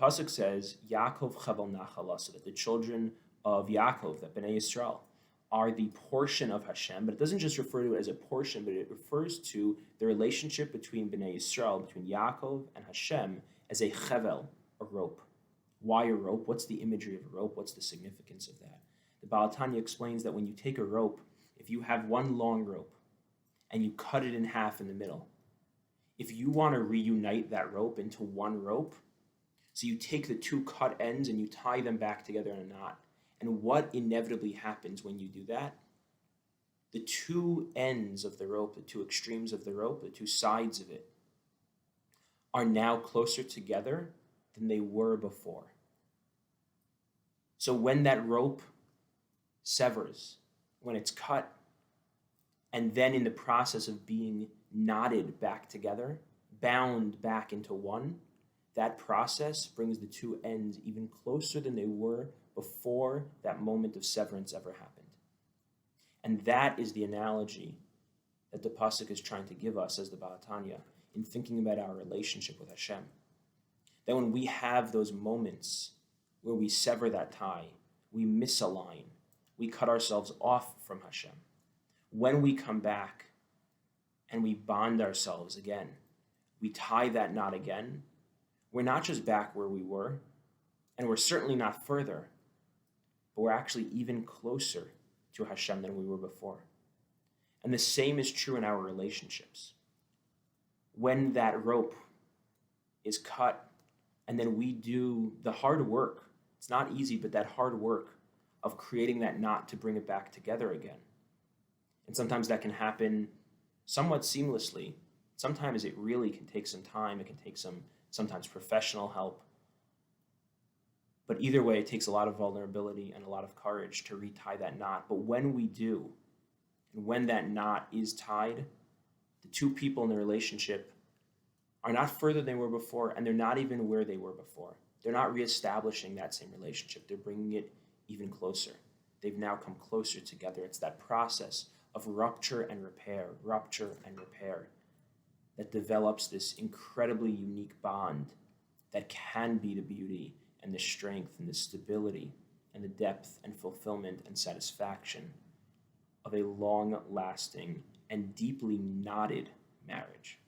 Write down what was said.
pasuk says, Yaakov chaval nachala, so that the children of Yaakov, that Bnei Yisrael, are the portion of Hashem. But it doesn't just refer to it as a portion, but it refers to the relationship between Bnei Yisrael, between Yaakov and Hashem, as a chevel, a rope. Why a rope? What's the imagery of a rope? What's the significance of that? The Ba'al HaTanya explains that when you take a rope, if you have one long rope and you cut it in half in the middle, if you want to reunite that rope into one rope, so you take the two cut ends and you tie them back together in a knot. And what inevitably happens when you do that? The two ends of the rope, the two extremes of the rope, the two sides of it, are now closer together than they were before. So when that rope severs, when it's cut, and then in the process of being knotted back together, bound back into one, that process brings the two ends even closer than they were before that moment of severance ever happened. And that is the analogy that the pasuk is trying to give us as the Ba'al HaTanya in thinking about our relationship with Hashem. That when we have those moments where we sever that tie, we misalign, we cut ourselves off from Hashem. When we come back and we bond ourselves again, we tie that knot again, we're not just back where we were, and we're certainly not further, but we're actually even closer to Hashem than we were before. And the same is true in our relationships. When that rope is cut, and then we do the hard work, it's not easy, but that hard work of creating that knot to bring it back together again. And sometimes that can happen somewhat seamlessly. Sometimes it really can take some time. It can take sometimes professional help. But either way, it takes a lot of vulnerability and a lot of courage to retie that knot. But when we do, and when that knot is tied, the two people in the relationship are not further than they were before, and they're not even where they were before. They're not reestablishing that same relationship. They're bringing it even closer. They've now come closer together. It's that process of rupture and repair that develops this incredibly unique bond that can be the beauty and the strength and the stability and the depth and fulfillment and satisfaction of a long-lasting and deeply knotted marriage.